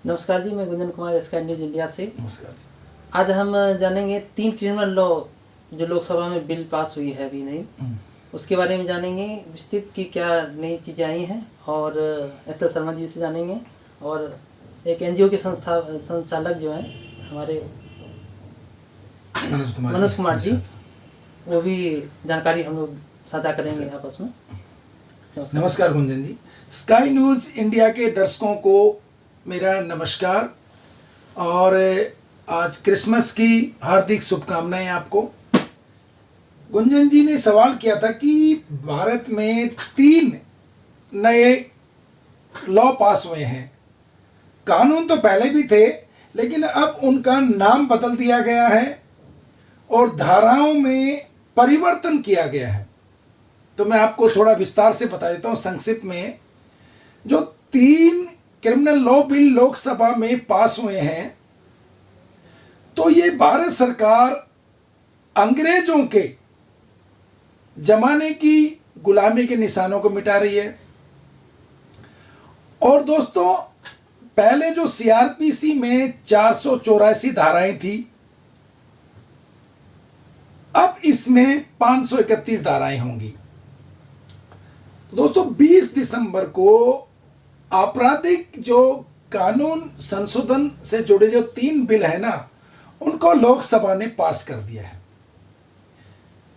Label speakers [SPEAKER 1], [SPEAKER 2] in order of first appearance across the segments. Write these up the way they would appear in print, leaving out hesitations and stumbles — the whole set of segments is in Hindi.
[SPEAKER 1] नमस्कार जी, मैं Gunjan Kumar sky news India से।
[SPEAKER 2] नमस्कार जी।
[SPEAKER 1] आज हम जानेंगे 3 क्रिमिनल लॉ जो लोकसभा में बिल पास हुई है अभी नहीं, उसके बारे में जानेंगे विस्तृत कि क्या नई चीज़ें आई हैं। और एस एल शर्मा जी से जानेंगे और एक एनजीओ के संचालक जो हैं हमारे मनोज कुमार जी, वो भी जानकारी हम लोग साझा करेंगे आपस में।
[SPEAKER 2] नमस्कार गुंजन जी। स्काई न्यूज़ इंडिया के दर्शकों को मेरा नमस्कार और आज क्रिसमस की हार्दिक शुभकामनाएं आपको। गुंजन जी ने सवाल किया था कि भारत में 3 नए लॉ पास हुए हैं। कानून तो पहले भी थे, लेकिन अब उनका नाम बदल दिया गया है और धाराओं में परिवर्तन किया गया है। तो मैं आपको थोड़ा विस्तार से बता देता हूं संक्षिप्त में। जो 3 क्रिमिनल लॉ बिल लोकसभा में पास हुए हैं, तो ये भारत सरकार अंग्रेजों के जमाने की गुलामी के निशानों को मिटा रही है। और दोस्तों, पहले जो सीआरपीसी में 484 धाराएं थी, अब इसमें 531 धाराएं होंगी। दोस्तों, 20 दिसंबर को आपराधिक जो कानून संशोधन से जुड़े जो 3 बिल है ना, उनको लोकसभा ने पास कर दिया है।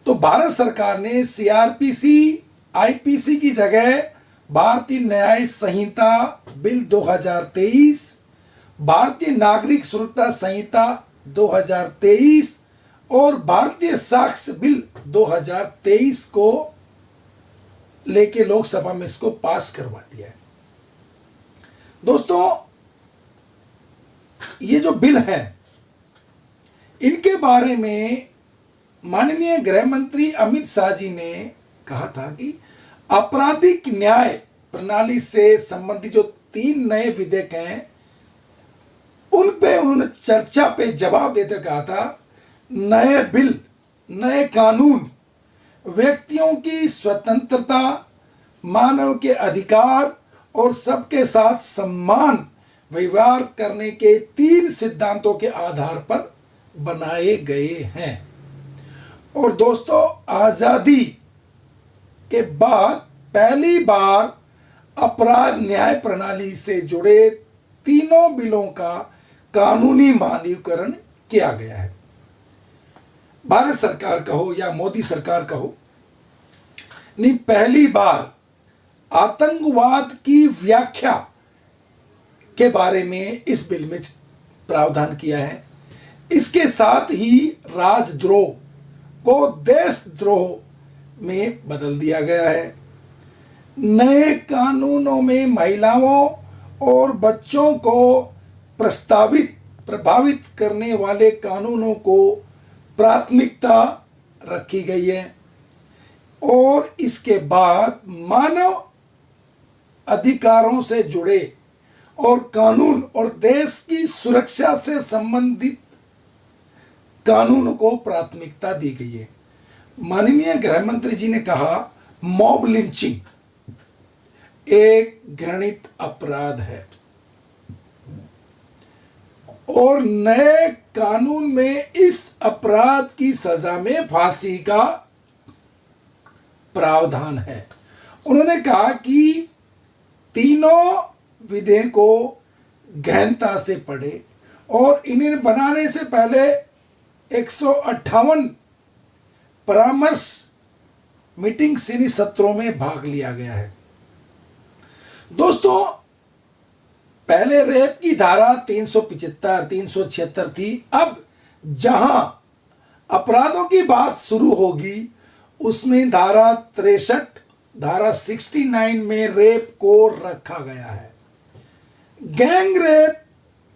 [SPEAKER 2] तो भारत सरकार ने सीआरपीसी आईपीसी की जगह भारतीय न्याय संहिता बिल 2023, भारतीय नागरिक सुरक्षा संहिता 2023 और भारतीय साक्ष्य बिल 2023 को लेके लोकसभा में इसको पास करवा दिया है। दोस्तों, ये जो बिल है, इनके बारे में माननीय गृह मंत्री अमित शाह जी ने कहा था कि आपराधिक न्याय प्रणाली से संबंधित जो 3 नए विधेयक हैं, उन पे उन्होंने चर्चा पे जवाब देते कहा था, नए बिल, नए कानून व्यक्तियों की स्वतंत्रता, मानव के अधिकार और सबके साथ सम्मान व्यवहार करने के 3 सिद्धांतों के आधार पर बनाए गए हैं। और दोस्तों, आजादी के बाद पहली बार अपराध न्याय प्रणाली से जुड़े तीनों बिलों का कानूनी मानकीकरण किया गया है। भारत सरकार कहो या मोदी सरकार कहो, नहीं, पहली बार आतंकवाद की व्याख्या के बारे में इस बिल में प्रावधान किया है। इसके साथ ही राजद्रोह को देशद्रोह में बदल दिया गया है। नए कानूनों में महिलाओं और बच्चों को प्रभावित करने वाले कानूनों को प्राथमिकता रखी गई है। और इसके बाद मानव अधिकारों से जुड़े और कानून और देश की सुरक्षा से संबंधित कानून को प्राथमिकता दी गई है। माननीय गृह मंत्री जी ने कहा, मॉब लिंचिंग एक घृणित अपराध है और नए कानून में इस अपराध की सजा में फांसी का प्रावधान है। उन्होंने कहा कि तीनों विधेयकों को गहनता से पढ़े और इन्हें बनाने से पहले 158 परामर्श मीटिंग सीनी सत्रों में भाग लिया गया है। दोस्तों, पहले रेप की धारा 375, 376 थी। अब जहां अपराधों की बात शुरू होगी, उसमें धारा 63, धारा 69 में रेप को रखा गया है। गैंग रेप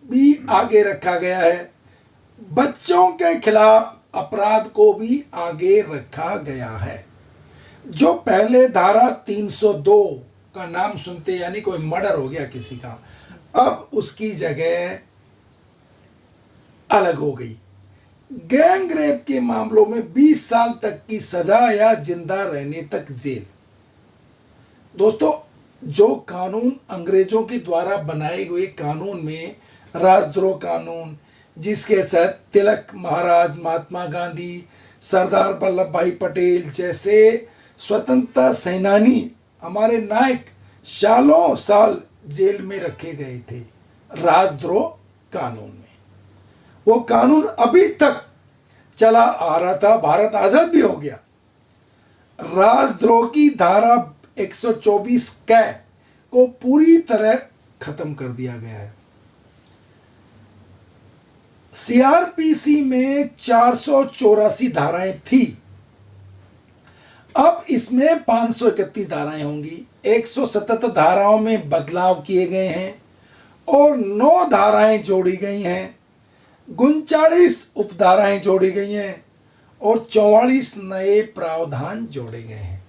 [SPEAKER 2] भी आगे रखा गया है। बच्चों के खिलाफ अपराध को भी आगे रखा गया है। जो पहले धारा 302 का नाम सुनते, यानी कोई मर्डर हो गया किसी का, अब उसकी जगह अलग हो गई। गैंग रेप के मामलों में 20 साल तक की सजा या जिंदा रहने तक जेल। दोस्तों, जो कानून अंग्रेजों के द्वारा बनाए हुए कानून में राजद्रोह कानून, जिसके तहत तिलक महाराज, महात्मा गांधी, सरदार वल्लभ भाई पटेल जैसे स्वतंत्रता सेनानी हमारे नायक सालों साल जेल में रखे गए थे राजद्रोह कानून में। वो कानून अभी तक चला आ रहा था, भारत आजाद भी हो गया। राजद्रोह की धारा 124 कै को पूरी तरह खत्म कर दिया गया है। सीआरपीसी में 484 धाराएं थी, अब इसमें 531 धाराएं होंगी। 177 धाराओं में बदलाव किए गए हैं और 9 धाराएं जोड़ी गई हैं, 39 उपधाराएं जोड़ी गई हैं और 44 नए प्रावधान जोड़े गए हैं।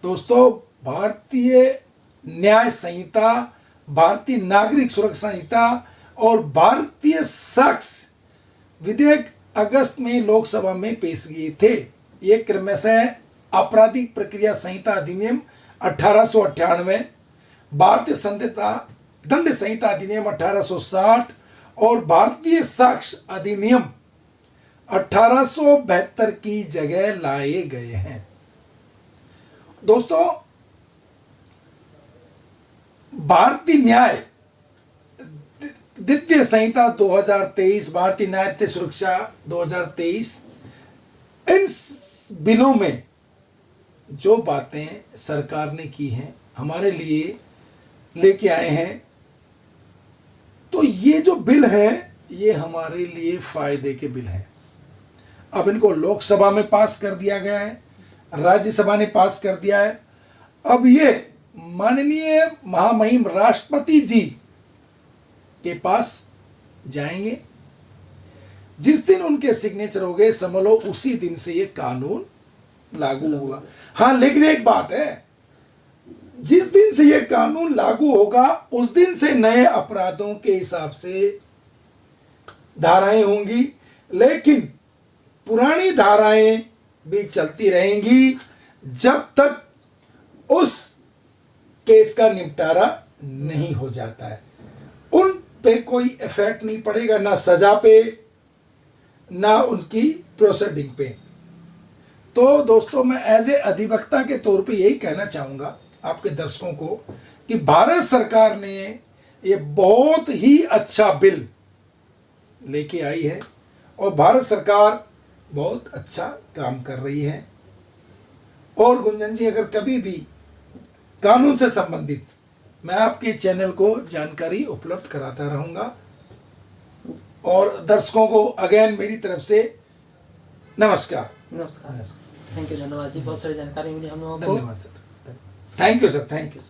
[SPEAKER 2] दोस्तों, भारतीय न्याय संहिता, भारतीय नागरिक सुरक्षा संहिता और भारतीय साक्ष्य विधेयक अगस्त में लोकसभा में पेश किए थे। ये क्रमशः आपराधिक प्रक्रिया संहिता अधिनियम 1898, भारतीय दंड संहिता अधिनियम 1860 और भारतीय साक्ष्य अधिनियम 1872 की जगह लाए गए हैं। दोस्तों, भारतीय न्याय द्वितीय संहिता 2023, भारतीय न्याय सुरक्षा 2023, इन बिलों में जो बातें सरकार ने की हैं, हमारे लिए लेके आए हैं, तो ये जो बिल हैं ये हमारे लिए फायदे के बिल हैं। अब इनको लोकसभा में पास कर दिया गया है, राज्यसभा ने पास कर दिया है। अब ये माननीय महामहिम राष्ट्रपति जी के पास जाएंगे। जिस दिन उनके सिग्नेचर हो गए, समझ लो उसी दिन से ये कानून लागू होगा। हाँ, लेकिन एक बात है, जिस दिन से ये कानून लागू होगा उस दिन से नए अपराधों के हिसाब से धाराएं होंगी, लेकिन पुरानी धाराएं भी चलती रहेंगी जब तक उस केस का निपटारा नहीं हो जाता है। उन पे कोई इफेक्ट नहीं पड़ेगा, ना सजा पे, ना उनकी प्रोसीडिंग पे। तो दोस्तों, मैं एज ए अधिवक्ता के तौर पे यही कहना चाहूँगा आपके दर्शकों को कि भारत सरकार ने ये बहुत ही अच्छा बिल लेके आई है और भारत सरकार बहुत अच्छा काम कर रही है। और गुंजन जी, अगर कभी भी कानून से संबंधित मैं आपके चैनल को जानकारी उपलब्ध कराता रहूँगा। और दर्शकों को अगेन मेरी तरफ से नमस्कार।
[SPEAKER 1] थैंक यू, धन्यवाद जी, बहुत सारी जानकारी मिली हम लोगों को।
[SPEAKER 2] धन्यवाद sir, thank you sir, thank you.